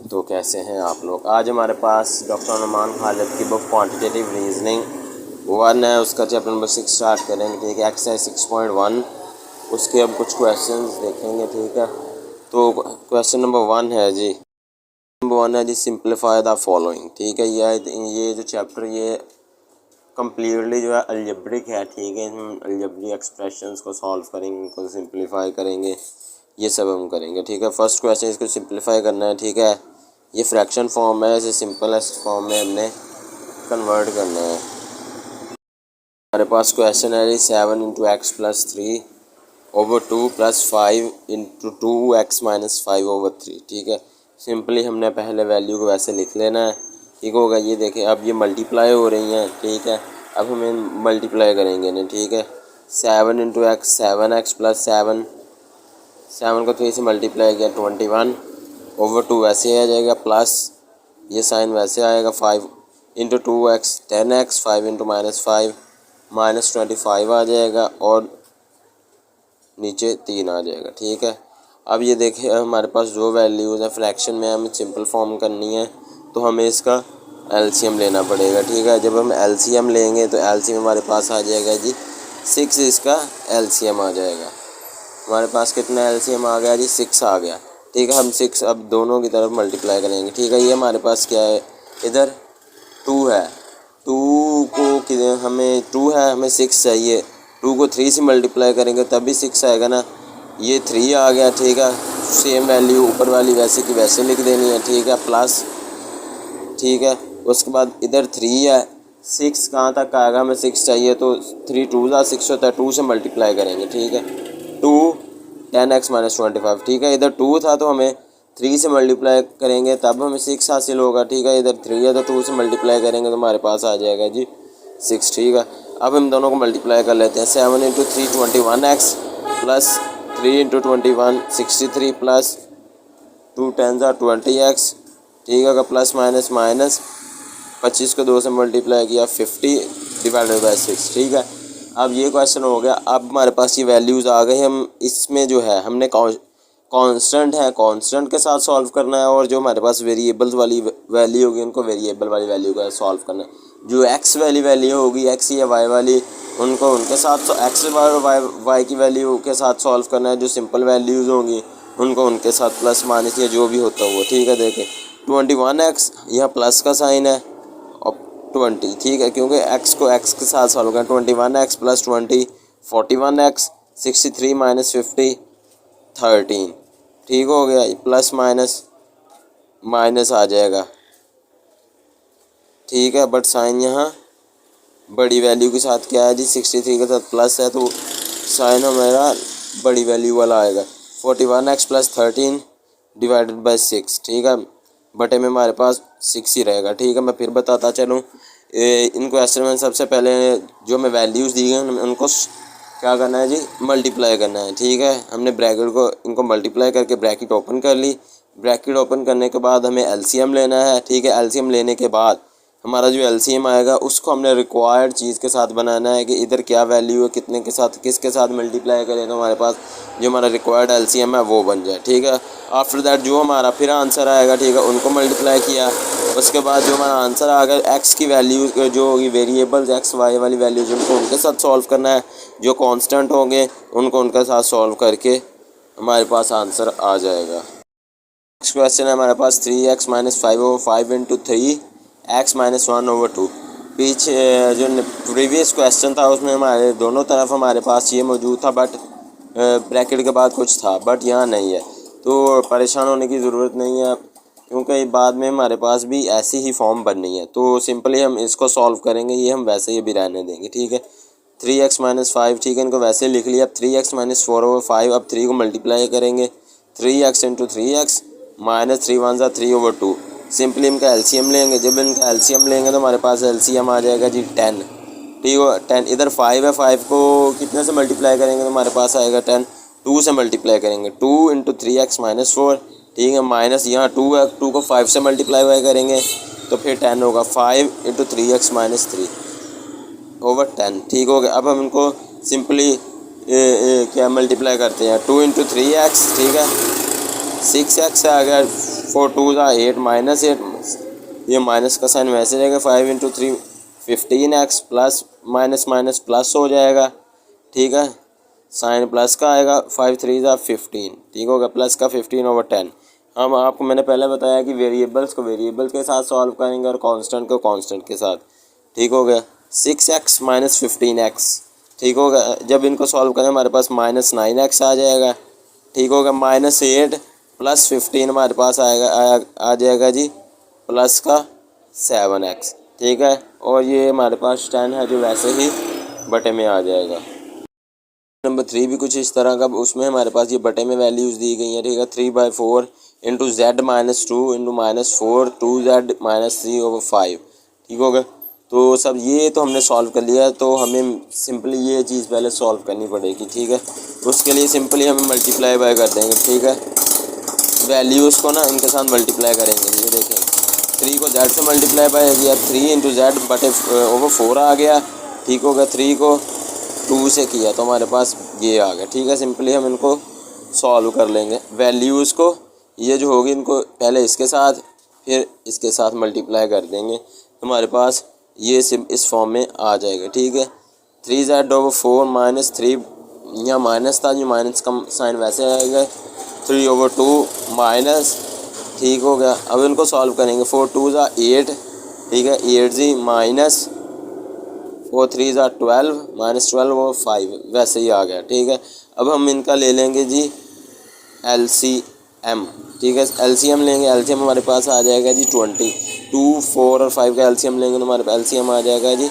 तो कैसे हैं आप लोग। आज हमारे पास डॉक्टर नुमान खालिद की बुक क्वांटिटेटिव रीजनिंग 1 है, उसका चैप्टर नंबर 6 स्टार्ट करेंगे। ठीक है, एक्सरसाइज 6.1 उसके अब कुछ क्वेश्चंस देखेंगे। ठीक है, तो क्वेश्चन नंबर 1 है जी। नंबर 1 है जी, सिंप्लीफाई द फॉलोइंग। ठीक है, ये जो चैप्टर ये कम्प्लीटली जो है अलजेब्रिक है। ठीक है, हम अलजेब्रिक एक्सप्रेशंस को सॉल्व करेंगे, उनको सिंप्लीफाई करेंगे, ये सब हम करेंगे। ठीक है, फर्स्ट क्वेश्चन इसको सिंप्लीफाई करना है। ठीक है, ये फ्रैक्शन फॉर्म है, इसे सिंपलेस्ट फॉर्म में हमने कन्वर्ट करना है। हमारे पास क्वेश्चन है 7 into x plus 3 over 2 plus 5 into 2x minus 5 over 3। ठीक है, सिंपली हमने पहले वैल्यू को वैसे लिख लेना है। ठीक होगा, ये देखें अब ये मल्टीप्लाई हो रही हैं। ठीक है, अब हमें मल्टीप्लाई करेंगे ना। ठीक है, 7 इंटू एक्स 7x प्लस 7 को 3 से मल्टीप्लाई किया 21 ओवर 2 वैसे आ जाएगा, प्लस ये साइन वैसे आएगा 5 into 2x 10x 5 into -5 minus 25 आ जाएगा और नीचे 3 आ जाएगा। ठीक है, अब ये देखें हमारे पास जो वैल्यूज़ है फ्रैक्शन में हमें सिंपल फॉर्म करनी है, तो हमें इसका एलसीएम लेना पड़ेगा। ठीक है, जब हम एलसीएम लेंगे तो एलसीएम हमारे पास आ जाएगा जी 6, इसका एलसीएम आ जाएगा। हमारे पास कितना एलसीएम आ गया जी 6 आ गया। ठीक है, हम 6 अब दोनों की तरफ मल्टीप्लाई करेंगे। ठीक है, ये हमारे पास क्या है, इधर 2 है, 2 को किधर हमें 2 है, हमें 6 चाहिए। 2 को 3 से मल्टीप्लाई करेंगे तब भी 6 आएगा ना, ये 3 आ गया। ठीक है, सेम वैल्यू ऊपर वाली वैसे की वैसे लिख देनी है। ठीक है, प्लस। ठीक है, उसके बाद इधर 3 है, 6 कहाँ तक आएगा, हमें 6 चाहिए तो 3 2 6 होता है, 2 से मल्टीप्लाई करेंगे। ठीक है, 2 10x माइनस 25। ठीक है, इधर 2 था तो हमें 3 से मल्टीप्लाई करेंगे तब हमें 6 हासिल होगा। ठीक है, इधर 3 है तो 2 से मल्टीप्लाई करेंगे तो हमारे पास आ जाएगा जी 6। ठीक है, अब हम दोनों को मल्टीप्लाई कर लेते हैं। 7 into 3 21x plus 3 into 21 63 plus 2 10 20x। ठीक है, प्लस माइनस माइनस 25 को 2 से मल्टीप्लाई किया 50 डिवाइडेड बाई 6। ठीक है, अब ये क्वेश्चन हो गया। अब हमारे पास ये वैल्यूज़ आ गई, हम इसमें जो है हमने कांस्टेंट है, कांस्टेंट के साथ सॉल्व करना है, और जो हमारे पास वेरिएबल्स वाली वैल्यू होगी उनको वेरिएबल वाली वैल्यू का सॉल्व करना है। जो एक्स वाली वैल्यू होगी, एक्स या वाई वाली, उनको उनके साथ एक्स वाई की वैल्यू के साथ सॉल्व करना है। जो सिंपल वैल्यूज़ होंगी उनको उनके साथ प्लस माइनस या जो भी होता है वो। ठीक है, देखें 21x यहाँ प्लस का साइन है और 20। ठीक है, क्योंकि x को x के साथ सॉल्व करना। 21x plus 20 41x 63 minus 50 13। ठीक हो गया, प्लस माइनस माइनस आ जाएगा। ठीक है, बट साइन यहाँ बड़ी वैल्यू के साथ क्या है जी 63 के साथ प्लस है तो साइन हमारा बड़ी वैल्यू वाला आएगा। 41x plus 13 divided by 6। ठीक है, बटे में हमारे पास 6 ही रहेगा। ठीक है, मैं फिर बताता चलूँ इन क्वेश्चन में सबसे पहले जो हमें वैल्यूज़ दी गई उनको क्या करना है जी मल्टीप्लाई करना है। ठीक है, हमने ब्रैकेट को इनको मल्टीप्लाई करके ब्रैकेट ओपन कर ली। ब्रैकेट ओपन करने के बाद हमें एलसीएम लेना है। ठीक है, एलसीएम लेने के बाद हमारा जो एलसीएम आएगा उसको हमने रिक्वायर्ड चीज़ के साथ बनाना है कि इधर क्या वैल्यू है, कितने के साथ किसके साथ मल्टीप्लाई करें तो हमारे पास जो हमारा रिक्वायर्ड एलसीएम है वो बन जाए। ठीक है, आफ्टर दैट जो हमारा फिर आंसर आएगा, ठीक है, उनको मल्टीप्लाई किया। उसके बाद जो हमारा आंसर आ गया एक्स की वैल्यू जो होगी वेरिएबल्स एक्स वाई वाली वैल्यूज उनको उनके साथ सॉल्व करना है। जो कांस्टेंट होंगे उनको उनके साथ सॉल्व करके हमारे पास आंसर आ जाएगा। नेक्स्ट क्वेश्चन है हमारे पास 3x minus 5 over 5 into 3x minus 1 over 2। पीछे जो प्रीवियस क्वेश्चन था उसमें हमारे दोनों तरफ हमारे पास ये मौजूद था, बट ब्रैकेट के बाद कुछ था, बट यहाँ नहीं है। तो परेशान होने की ज़रूरत नहीं है क्योंकि बाद में हमारे पास भी ऐसी ही फॉर्म बननी है। तो सिंपली हम इसको सॉल्व करेंगे, ये हम वैसे ही भी रहने देंगे। ठीक है, 3x माइनस 5। ठीक है, इनको वैसे लिख लिया। अब 3x माइनस 4 ओवर 5, अब 3 को मल्टीप्लाई करेंगे 3x into 3x minus 3 1 3 over 2। Simply इनका एलसीएम लेंगे। जब इनका एलसीएम लेंगे तो हमारे पास एलसीएम आ जाएगा जी 10। ठीक है, 10 इधर 5 है, 5 को कितने से मल्टीप्लाई करेंगे तो हमारे पास आएगा 10। 2 से मल्टीप्लाई करेंगे 2 इंटू 3x माइनस 4। ठीक है, माइनस यहाँ 2 है, 2 को 5 से मल्टीप्लाई करेंगे तो फिर 10 होगा। 5 इंटू 3x माइनस 3 ओवर 10। ठीक हो गया, अब हम इनको सिंपली क्या मल्टीप्लाई करते हैं 2 इंटू 3x। ठीक है, 6x आ गया, 4 2 ज़ा 8 -8, ये माइनस का साइन वैसे रहेगा। 5 × 3 15x, plus minus minus plus हो जाएगा, ठीक है, साइन प्लस का आएगा। 5 3 ज़ा 15, ठीक होगा, प्लस का 15/10। हम आपको मैंने पहले बताया कि वेरिएबल्स को वेरिएबल के साथ सॉल्व करेंगे और कांस्टेंट को कांस्टेंट के साथ, ठीक हो गया। 6x - 15x, ठीक होगा, जब इनको सॉल्व करें हमारे पास -9x आ जाएगा, ठीक होगा। -8 + 15 हमारे पास आ जाएगा जी प्लस का 7x, ठीक है। और ये हमारे पास 10 है जो वैसे ही बटे में आ जाएगा। नंबर 3 भी कुछ इस तरह का, उसमें हमारे पास ये बटे में वैल्यूज़ दी गई हैं, ठीक है। 3/4 × z - 2 × -4 2z - 3/5, ठीक हो गया। तो सब ये तो हमने सॉल्व कर लिया, तो हमें सिंपली ये चीज़ पहले सॉल्व करनी पड़ेगी, ठीक है। उसके लिए सिंपली हमें मल्टीप्लाई बाय कर देंगे, ठीक है। वैल्यूज़ को ना इनके साथ मल्टीप्लाई करेंगे, ये देखें 3 को z से मल्टीप्लाई बाय किया, 3 × z/4 आ गया, ठीक हो गया। 3 को 2 से किया तो हमारे पास ये आ गया, ठीक है। सिंपली हम इनको सॉल्व कर लेंगे। वैल्यूज़ को ये जो होगी इनको पहले इसके साथ फिर इसके साथ मल्टीप्लाई कर देंगे तो हमारे पास ये इस फॉर्म में आ जाएगा, ठीक है। 3z/4 - 3, यहाँ माइनस था, ये माइनस का साइन वैसे आएगा। 3/2 माइनस, ठीक हो गया। अब इनको सॉल्व करेंगे। 4 2 ज़ा 8, ठीक है, 8 जी माइनस 4 3 ज़ा 12 -12/5 वैसे ही आ गया, ठीक है। अब हम इनका ले लेंगे जी LCM, ठीक है। LCM लेंगे, LCM हमारे पास आ जाएगा जी 20। 2 4 और 5 का LCM लेंगे तो हमारे पास LCM आ जाएगा जी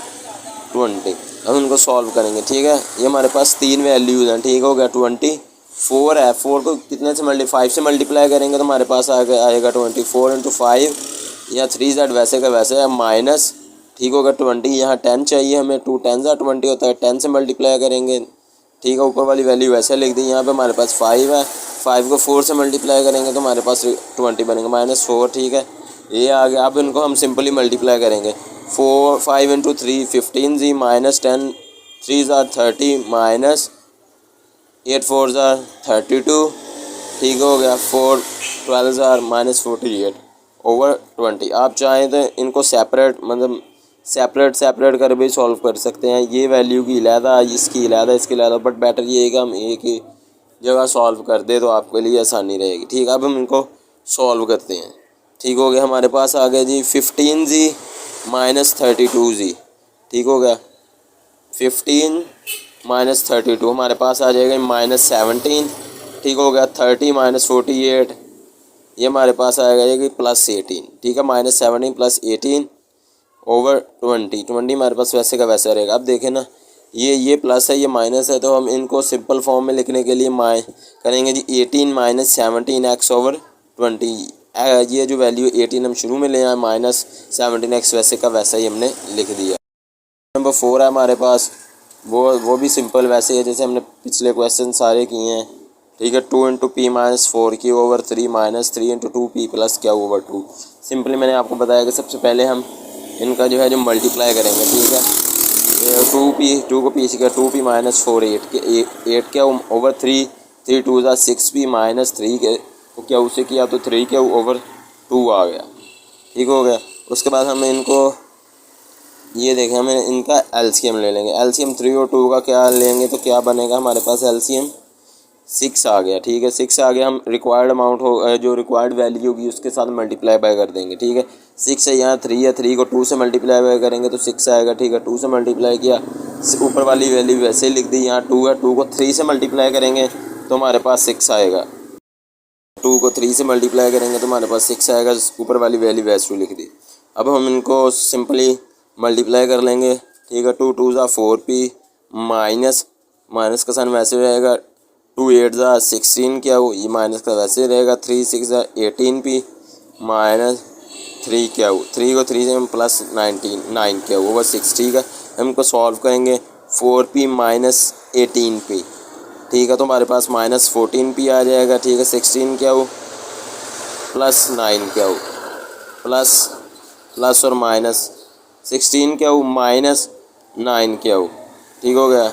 20। हम इनको सॉल्व करेंगे, ठीक है। ये हमारे पास 3 वैल्यूज़ हैं, ठीक हो गया। 24 है, 4 को कितने से 5 से मल्टीप्लाई करेंगे तो हमारे पास आएगा 24 × 5 या 3z वैसे का वैसे है माइनस, ठीक होगा 20। यहाँ 10 चाहिए हमें, 2 10 ज़ा 20 होता है, 10 से मल्टीप्लाई करेंगे, ठीक है। ऊपर वाली वैल्यू वैसे लिख दी। यहाँ पे हमारे पास 5 है, 5 को 4 से मल्टीप्लाई करेंगे तो हमारे पास 20 बनेगा -4, ठीक है। ये आ गया। अब इनको हम सिंपली मल्टीप्लाई करेंगे। 5 × 3 15 जी -10 3 ज़ा 30 -8 4 ज़ा 32, ठीक हो गया। 4 12 ज़ा -48/20। आप चाहें तो इनको सेपरेट मतलब सेपरेट कर भी सॉल्व कर सकते हैं। ये वैल्यू की अलहदा, इसकी अलहदा, इसकी अलहदा, बट बेटर ये है कि हम एक ही जगह सॉल्व कर दे तो आपके लिए आसानी रहेगी, ठीक है। अब हम इनको सॉल्व करते हैं, ठीक हो गया। हमारे पास आ गया जी 15 जी -32 जी, ठीक हो गया। 15 -32 हमारे पास आ जाएगा -17, ठीक हो गया। 30 -48 ये हमारे पास आएगा कि +18, ठीक है। -17 + 18/20 20 हमारे पास वैसे का वैसा रहेगा। अब देखें ना, ये प्लस है, ये माइनस है, तो हम इनको सिंपल फॉर्म में लिखने के लिए करेंगे जी 18 - 17x/20। ये जो वैल्यू 18 हम शुरू में ले आए -17x वैसे का वैसा ही हमने लिख दिया। नंबर 4 है हमारे पास, वो भी सिंपल वैसे है जैसे हमने पिछले क्वेश्चन सारे किए हैं, ठीक है। 2 × p - 4q/3 -3 × 2p + q/2। Simply मैंने आपको बताया कि सबसे पहले हम इनका जो है जो मल्टीप्लाई करेंगे, ठीक है। 2 को p से किया 2p - 4 8 q/3 3 2 ज़ा 6p -3 के को क्या उसे किया तो 3 q/2 आ गया, ठीक हो गया। उसके बाद हम इनको ये देखें, हमें इनका LCM ले लेंगे। LCM 3 और 2 का क्या लेंगे तो क्या बनेगा हमारे पास LCM 6 आ गया, ठीक है। 6 आ गया। हम रिक्वायर्ड अमाउंट हो जो रिक्वायर्ड वैल्यू होगी उसके साथ मल्टीप्लाई बाय कर देंगे, ठीक है। 6 है, यहाँ 3 है, 3 को 2 से मल्टीप्लाई बाय करेंगे तो 6 आएगा, ठीक है। 2 से मल्टीप्लाई किया, ऊपर वाली वैल्यू वैसे ही लिख दी। यहाँ 2 है, 2 को 3 से मल्टीप्लाई करेंगे तो हमारे पास 6 आएगा। 2 को 3 से मल्टीप्लाई करेंगे तो हमारे पास 6 आएगा, ऊपर वाली वैल्यू वैसे लिख दी। अब हम इनको सिंपली मल्टीप्लाई कर लेंगे, ठीक है। 2 2 ज़ा 4p माइनस का साइन वैसे रहेगा। 2 8 ज़ा 16 क्या हो, ये माइनस का वैसे रहेगा। 3 6 ज़ा 18p -3 क्या हो, 3 को 3 से हम +9 क्या हो 6, ठीक है। हम इनको सॉल्व करेंगे। 4p - 18p, ठीक है, तो हमारे पास -14p आ जाएगा, ठीक है। 16 क्या हो +9 क्या हो प्लस और माइनस 16 क्या हो -9 क्या हो, ठीक हो गया,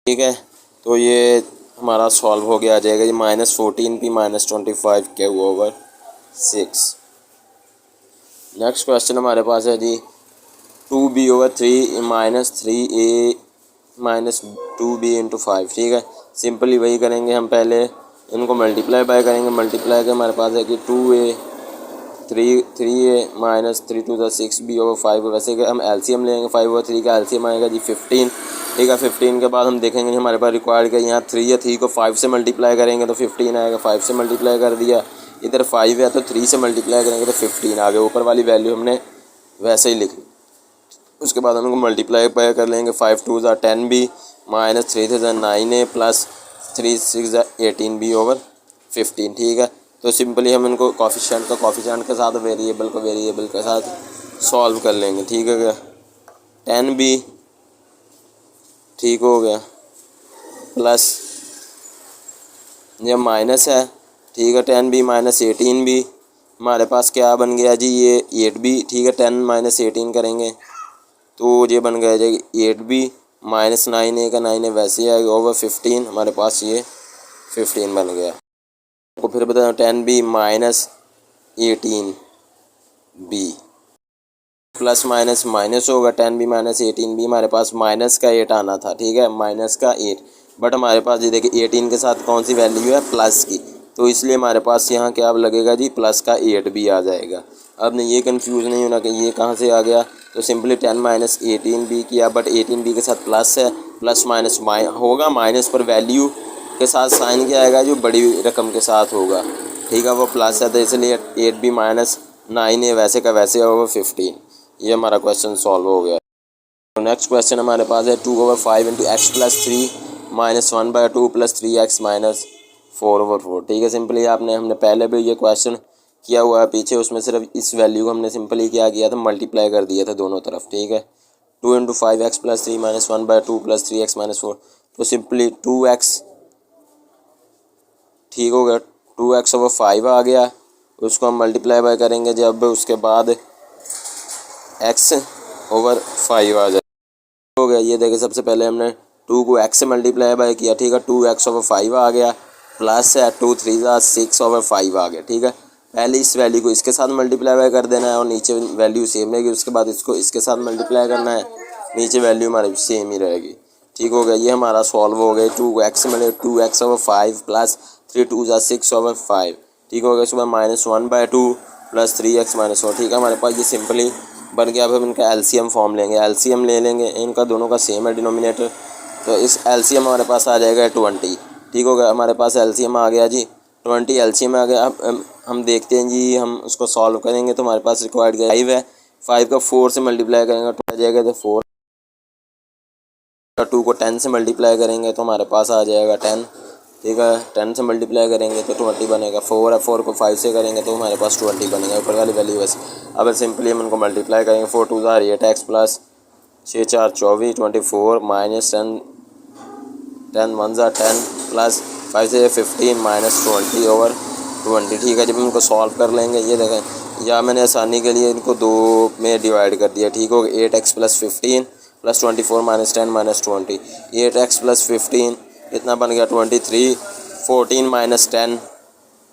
ठीक है। तो ये हमारा सॉल्व हो गया आ जाएगा जी -14p -25q/6। नेक्स्ट क्वेश्चन हमारे पास है जी 2b/3 -3a -2b × 5। ठीक है, सिंपली वही करेंगे हम, पहले इनको मल्टीप्लाई बाय करेंगे। मल्टीप्लाई के हमारे पास है कि 2a 3a -3 × 6b/5। वैसे कि हम एलसीएम लेंगे, 5/3 का एलसीएम आएगा जी 15। ठीक है, 15 के बाद हम देखेंगे हमारे पास रिक्वायर्ड का यहाँ 3 है, 3 को 5 से मल्टीप्लाई करेंगे तो 15 आएगा। 5 से मल्टीप्लाई कर दिया, इधर 5 है तो 3 से मल्टीप्लाई करेंगे तो 15 आ गया। ऊपर वाली वैल्यू हमने वैसे ही लिखी। उसके बाद हम उनको मल्टीप्लाई कर लेंगे। 5 2 ज़ा 10b -3 3 ज़ा 9a +3 6 ज़ा 18b/15। ठीक है, तो सिंपली हम इनको कोफिशिएंट के साथ वेरिएबल के साथ सॉल्व कर लेंगे। ठीक है, 10b ठीक हो गया, प्लस ये माइनस है। ठीक है, 10b -18b हमारे पास क्या बन गया जी, ये 8b। ठीक है, 10 - 18 करेंगे तो ये बन गया जी 8b -9a का 9 है वैसे ही आएगा /15। हमारे पास ये 15 बन गया। आपको फिर बता दूँ 10b -18b plus minus minus होगा। 10b -18b हमारे पास माइनस का 8 आना था। ठीक है, माइनस का 8, बट हमारे पास ये देखिए 18 के साथ कौन सी वैल्यू है, प्लस की, तो इसलिए हमारे पास यहाँ क्या लगेगा जी, प्लस का 8b आ जाएगा। अब नहीं ये कंफ्यूज नहीं होना कि ये कहाँ से आ गया, तो सिंपली 10 - 18b किया, बट 18b के साथ प्लस है, प्लस माइनस होगा माइनस, पर वैल्यू के साथ साइन क्या आएगा जो बड़ी रकम के साथ होगा। ठीक है, वो प्लस है तो इसलिए 8b -9a वैसे का वैसे होगा 15। ये हमारा क्वेश्चन सॉल्व हो गया। तो नेक्स्ट क्वेश्चन हमारे पास है 2/5 × x + 3 -1/2 + 3x - 4/4। ठीक है, सिंपली हमने पहले भी ये क्वेश्चन किया हुआ है पीछे, उसमें सिर्फ इस वैल्यू को हमने सिंपली क्या किया था, मल्टीप्लाई कर दिया था दोनों तरफ। ठीक है, 2 × 5x + 3 -1/2 + 3x - 4, तो सिंपली 2x ठीक हो गया, 2x/5 आ गया। उसको हम मल्टीप्लाई बाय करेंगे जब उसके बाद x/5 आ जाए हो गया। ये देखिए सबसे पहले हमने 2 को x से मल्टीप्लाई बाय किया। ठीक है, 2x/5 आ गया, प्लस है 2 3 ज़ा 6/5 आ गया। ठीक है, पहले इस वैल्यू को इसके साथ मल्टीप्लाई बाय कर देना है और नीचे वैल्यू सेम रहेगी। उसके बाद इसको इसके साथ मल्टीप्लाई करना है, नीचे वैल्यू हमारी सेम ही रहेगी। ठीक हो गया, ये हमारा सॉल्व हो गया। 2x/5 प्लस 3 2 ज़ा 6/5। ठीक हो गया, उसके बाद -1/2 + 3x - 4। ठीक है, हमारे पास ये सिंपली बन गया। अब हम इनका एलसीएम फॉर्म लेंगे, एलसीएम ले लेंगे, इनका दोनों का सेम है डिनोमिनेटर, तो इस एलसीएम हमारे पास आ जाएगा 20। ठीक हो गया, हमारे पास एलसीएम आ गया जी 20, एलसीएम आ गया। अब हम देखते हैं जी, हम उसको सॉल्व करेंगे तो हमारे पास रिक्वायर्ड 5 है, 5 का 4 से मल्टीप्लाई करेंगे तो आ जाएगा तो 4, 2 को 10 से मल्टीप्लाई करेंगे तो हमारे पास आ जाएगा 10। ठीक है, 10 से मल्टीप्लाई करेंगे तो 20 बनेगा। 4 है, 4 को 5 से करेंगे तो हमारे पास 20 बनेगा, ऊपर वाली वैल्यू वैसे। अब सिंपली हम इनको मल्टीप्लाई करेंगे। 4 2 ज़ा 8x प्लस 6 4 24 24 -10 10 1 ज़ा 10 प्लस 5 से 15 -20/20। ठीक है, जब इनको सॉल्व कर लेंगे, ये देखें या मैंने आसानी के लिए इनको 2 में डिवाइड कर दिया। ठीक हो गया, 8x + 15 + 24 -10 -20, 8x + 15 इतना बन गया 23, 14 - 10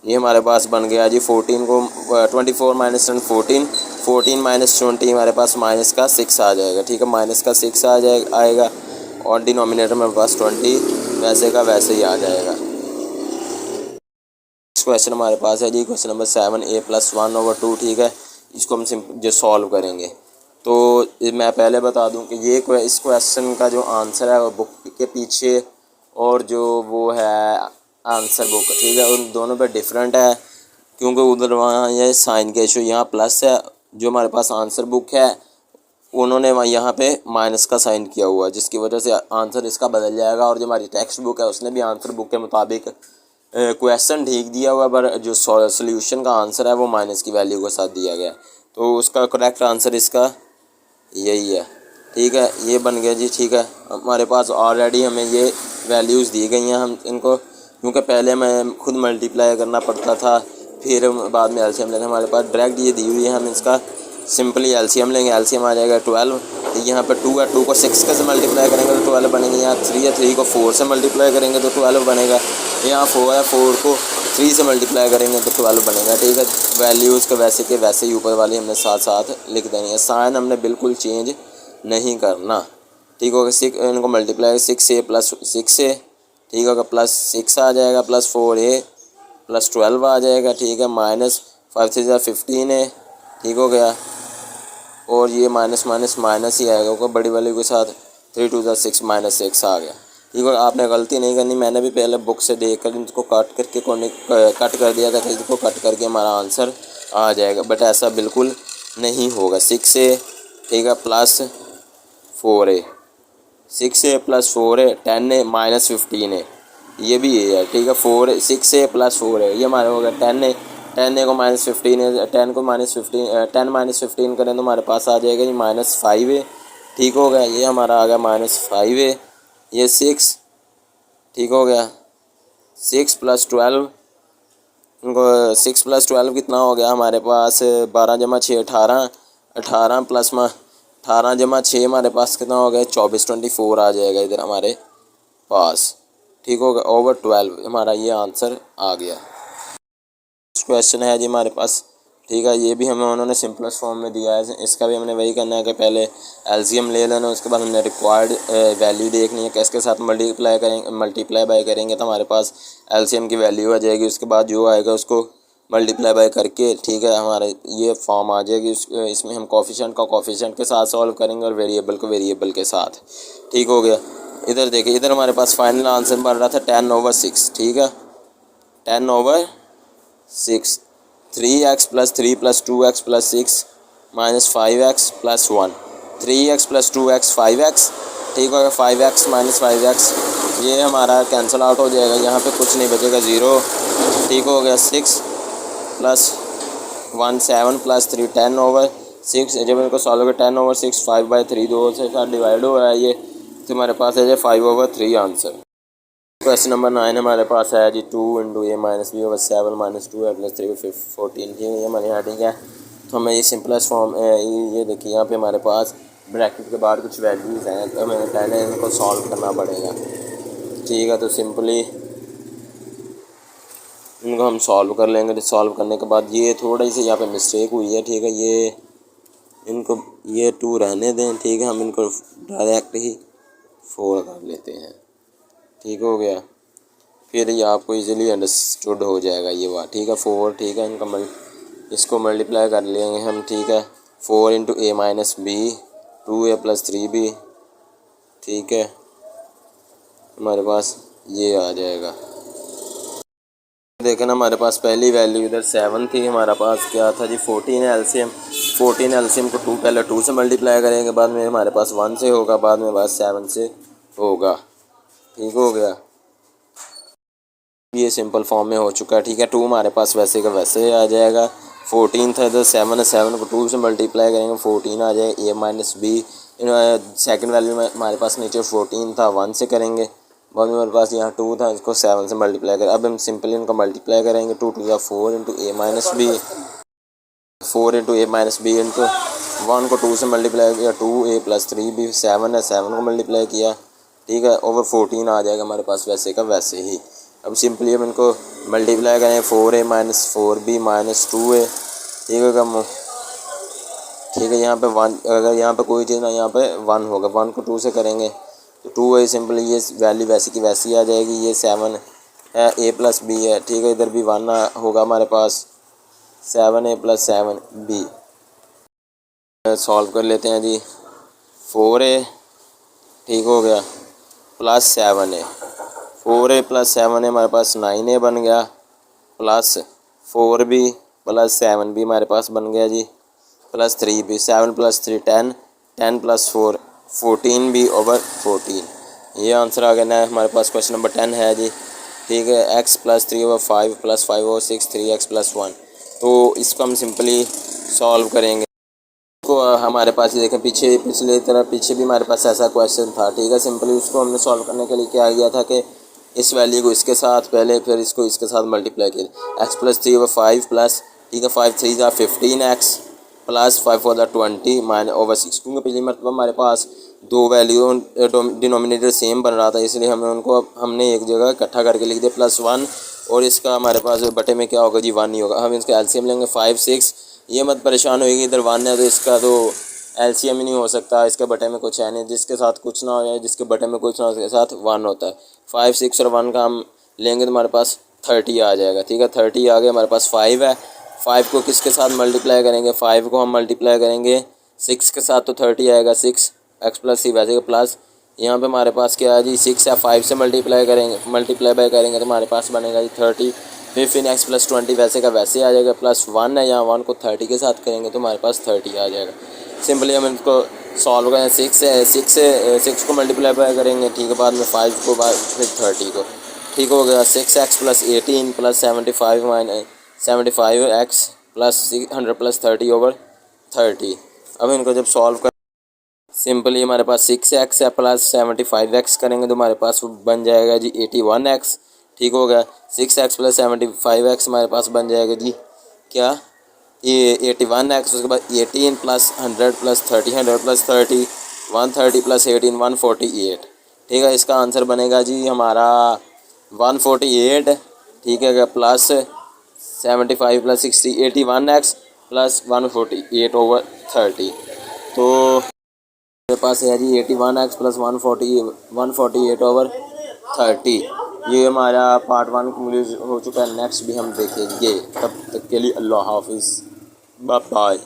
ये हमारे पास बन गया जी 14 को 24 - 10 14, 14 - 20 हमारे पास माइनस का 6 आ जाएगा। ठीक है, माइनस का 6 आएगा और डिनोमिनेटर में पास 20 वैसे का वैसे ही आ जाएगा। नेक्स्ट क्वेश्चन हमारे पास है जी क्वेश्चन नंबर 7 a + 1/2। ठीक है, इसको हम जो सॉल्व करेंगे तो मैं पहले बता दूं कि ये इस क्वेश्चन का जो आंसर है वो बुक के पीछे और जो वो है आंसर बुक, ठीक है, उन दोनों पे डिफरेंट है, क्योंकि उधर वहाँ ये साइन के इशू, यहाँ प्लस है। जो हमारे पास आंसर बुक है उन्होंने वहाँ यहाँ पे माइनस का साइन किया हुआ है, जिसकी वजह से आंसर इसका बदल जाएगा। और जो हमारी टेक्स्ट बुक है उसने भी आंसर बुक के मुताबिक क्वेश्चन ठीक दिया हुआ, पर जो सॉल्यूशन का आंसर है वो माइनस की वैल्यू के साथ दिया गया, तो उसका करेक्ट आंसर इसका यही है। ठीक है, ये बन गया जी। ठीक है, हमारे पास ऑलरेडी हमें ये वैल्यूज़ दी गई हैं, हम इनको क्योंकि पहले हमें खुद मल्टीप्लाई करना पड़ता था, फिर बाद में एलसीएम लेना, हमारे पास डायरेक्ट ये दी हुई है, हम इसका सिंपली एलसीएम लेंगे, एलसीएम आ जाएगा 12। यहाँ पे 2 है, 2 को 6 से मल्टीप्लाई करेंगे तो 12 बनेंगे। यहाँ 3 है, 3 को 4 से मल्टीप्लाई करेंगे तो 12 बनेगा। यहाँ 4 है, 4 को 3 से मल्टीप्लाई करेंगे तो 12 बनेगा। ठीक है, वैल्यूज़ के वैसे के वैसे ही ऊपर वाली हमने साथ साथ लिख देनी है। साइन हमने बिल्कुल चेंज नहीं करना। ठीक होगा, 6 इनको मल्टीप्लाई 6a प्लस 6a, ठीक होगा, प्लस 6 आ जाएगा, प्लस 4a प्लस 12 आ जाएगा। ठीक है, माइनस 5 3 15 ठीक हो गया, और ये माइनस माइनस माइनस ही आएगा ऊपर बड़ी वाली के साथ। 3 2 6 माइनस 6 आ गया। ठीक है, आपने गलती नहीं करनी। मैंने भी पहले बुक से देख कर इनको कट करके कट कर दिया था कि इसको कट करके हमारा आंसर आ जाएगा, बट ऐसा बिल्कुल नहीं होगा। 6a ठीक है plus 4a, 6a plus 4a 10a minus 15a, ये भी ये है। ठीक है, 6a प्लस 4a ये हमारा होगा 10a, 10a को माइनस 15 10 को माइनस 15 10 माइनस 15 करें तो हमारे पास आ जाएगा जी माइनस 5a। ठीक हो गया, ये हमारा आ गया माइनस 5a। ये 6 ठीक हो गया, 6 प्लस 12 इनको 6 प्लस 12 कितना हो गया हमारे पास 12 जमा 6 18, 18 प्लस 18 जमा 6 हमारे पास कितना हो गया 24 24 आ जाएगा इधर हमारे पास। ठीक हो गया, ओवर 12 हमारा ये आंसर आ गया। क्वेश्चन है जी हमारे पास। ठीक है, ये भी हमें उन्होंने सिंपलेस्ट फॉर्म में दिया है। इसका भी हमने वही करना है कि पहले एलसीएम ले लेना, उसके बाद हमने रिक्वायर्ड वैल्यू देखनी है कि इसके साथ मल्टीप्लाई बाय करेंगे तो हमारे पास एलसीएम की वैल्यू आ जाएगी। उसके बाद जो आएगा उसको मल्टीप्लाई बाय करके ठीक है हमारे ये फॉर्म आ जाएगी। इसमें हम कोफिशिएंट का कोफिशिएंट के साथ सॉल्व करेंगे और वेरिएबल को वेरिएबल के साथ। ठीक हो गया, इधर देखिए, इधर हमारे पास फाइनल आंसर बन रहा था 10/6। ठीक है, 10/6, 3x plus 3 plus 2x plus 6 minus 5x plus 1, 3x plus 2x 5x। ठीक होगा, 5x माइनस 5x ये हमारा कैंसिल आउट हो जाएगा, यहाँ पे कुछ नहीं बचेगा 0। ठीक हो गया, 6 प्लस 1 7 प्लस 3 10/6। जब इनको सॉल्व करें 10/6 5/3 2 से साथ डिवाइड हो रहा है ये, तो हमारे पास है 5/3 आंसर। क्वेश्चन नंबर 9 हमारे पास है जी 2 × a minus b over 7 minus 2a plus 3 14। ठीक है, ये हमारे यहाँ ठीक है। तो हमें ये सिंपलेस्ट फॉर्म ये देखिए यहाँ पे हमारे पास ब्रैकेट के बाद कुछ वैल्यूज़ हैं, तो हमें पहले इनको सॉल्व करना पड़ेगा। ठीक है, तो सिंपली इनको हम सॉल्व कर लेंगे। तो सॉल्व करने के बाद ये थोड़ी सी यहाँ पे मिस्टेक हुई है। ठीक है, ये इनको ये 2 रहने दें। ठीक है, हम इनको डायरेक्ट ही 4 कर लेते हैं। ठीक हो गया, फिर ये आपको इजीली अंडरस्टूड हो जाएगा ये बात। ठीक है, 4 ठीक है, इनका इसको मल्टीप्लाई कर लेंगे हम। ठीक है, 4 × a minus b 2a plus 3b। ठीक है, हमारे पास ये आ जाएगा। देखें ना, हमारे पास पहली वैल्यू इधर 7 थी, हमारे पास क्या था जी 14 है एलसीएम। 14 एलसीएम को 2 पहले 2 से मल्टीप्लाई करेंगे, बाद में हमारे पास 1 से होगा, बाद में बस 7 से होगा। ठीक हो गया, ये सिंपल फॉर्म में हो चुका है। ठीक है, 2 हमारे पास वैसे का वैसे आ जाएगा। 14 था इधर 7 है, 7 को 2 से मल्टीप्लाई करेंगे 14 आ जाएगा। a minus b second value में हमारे पास नीचे 14 था, 1 से करेंगे, बाद में हमारे पास यहाँ 2 था, इसको 7 से मल्टीप्लाई करें। अब हम सिंपली इनको मल्टीप्लाई करेंगे। 2 2 4 × a minus b, 4 × a minus b into 1 को 2 से मल्टीप्लाई किया 2a प्लस 3b, 7 है 7 को मल्टीप्लाई किया। ठीक है, ओवर 14 आ जाएगा हमारे पास वैसे का वैसे ही। अब सिंपली हम इनको मल्टीप्लाई करें 4a minus 4b minus 2a। ठीक है, ठीक है, यहाँ पे 1 अगर यहाँ पे कोई चीज़ ना यहाँ पे 1 होगा, 1 को 2 से करेंगे तो 2 है, सिंपली ये वैल्यू वैसी की वैसी आ जाएगी। ये 7 है, a प्लस b है। ठीक है, इधर भी 1 होगा हमारे पास, 7a प्लस 7b। सॉल्व कर लेते हैं जी। 4a ठीक हो गया plus 7a, 4a plus 7a हमारे पास 9a बन गया, प्लस 4b प्लस 7b हमारे पास बन गया जी, plus 3b, 7 plus 3 10, 10 plus 4 14b over 14। ये आंसर आ गया ना हमारे पास। क्वेश्चन नंबर 10 है जी। ठीक है, x plus 3 over 5 plus 5 over 6 3x plus 1। तो इसको हम सिंपली सॉल्व करेंगे। तो हमारे पास ये देखें पिछले तरह पीछे भी हमारे पास ऐसा क्वेश्चन था। ठीक है, सिंपली उसको हमने सॉल्व करने के लिए क्या किया था कि इस वैल्यू को इसके साथ पहले, फिर इसको इसके साथ मल्टीप्लाई किया। x प्लस 3 ओवर 5 प्लस, ठीक है, 5 3 15x प्लस 5 माइनस ओवर 6, क्योंकि पिछली मरतबा हमारे पास दो वैल्यू डिनोमिनेटर सेम बन रहा था, इसलिए हमने एक जगह इकट्ठा करके लिख दिया +1, और इसका हमारे पास बटे में क्या होगा जी 1 ही होगा। हम इसका एलसीएम लेंगे 5 6, ये मत परेशान होएगी, इधर 1 है तो इसका तो एलसीएम ही नहीं हो सकता, इसके बटे में कुछ है नहीं, जिसके साथ कुछ ना हो जाए, जिसके बटे में कुछ ना हो उसके साथ 1 होता है। 5 6 और 1 का हम लेंगे तो हमारे पास 30 आ जाएगा, ठीक है। 30 आ गया, हमारे पास 5 है। 5 को किसके साथ मल्टीप्लाई करेंगे, 5 को हम मल्टीप्लाई करेंगे 6 के साथ, तो 30 आएगा। 6 x प्लस सी वैसे प्लस यहाँ पे हमारे पास क्या है जी 6 है, 5 से मल्टीप्लाई बाय करेंगे तो हमारे पास बनेगा जी 30। फिर x प्लस 20 वैसे का वैसे आ जाएगा, +1 है, यहाँ 1 को 30 के साथ करेंगे तो हमारे पास 30 आ जाएगा। सिंपली हम इनको सॉल्व करें, 6 को मल्टीप्लाई बाय करेंगे, ठीक है, बाद में 5 को, बाद फिर 30 को, ठीक हो गया। 6x plus 18 plus 75 minus 75x plus 100 plus 30 over 30। अब इनको जब सॉल्व कर सिंपली हमारे पास 6x है प्लस 75x करेंगे तो हमारे पास बन जाएगा जी 81x, ठीक हो गया। 6x प्लस 75x हमारे पास बन जाएगा जी क्या, ये 81x। उसके बाद 18 प्लस 100 प्लस 30, 100 प्लस 30 130 प्लस 18 148, ठीक है। इसका आंसर बनेगा जी हमारा 148, ठीक है, plus 75 plus 60 81x plus 148 over 30। तो मेरे पास है जी 81x प्लस 148 ओवर 30। ये हमारा पार्ट 1 कंप्लीट हो चुका है, नेक्स्ट भी हम देखेंगे। तब तक के लिए अल्लाह हाफिज़, बाय बाय।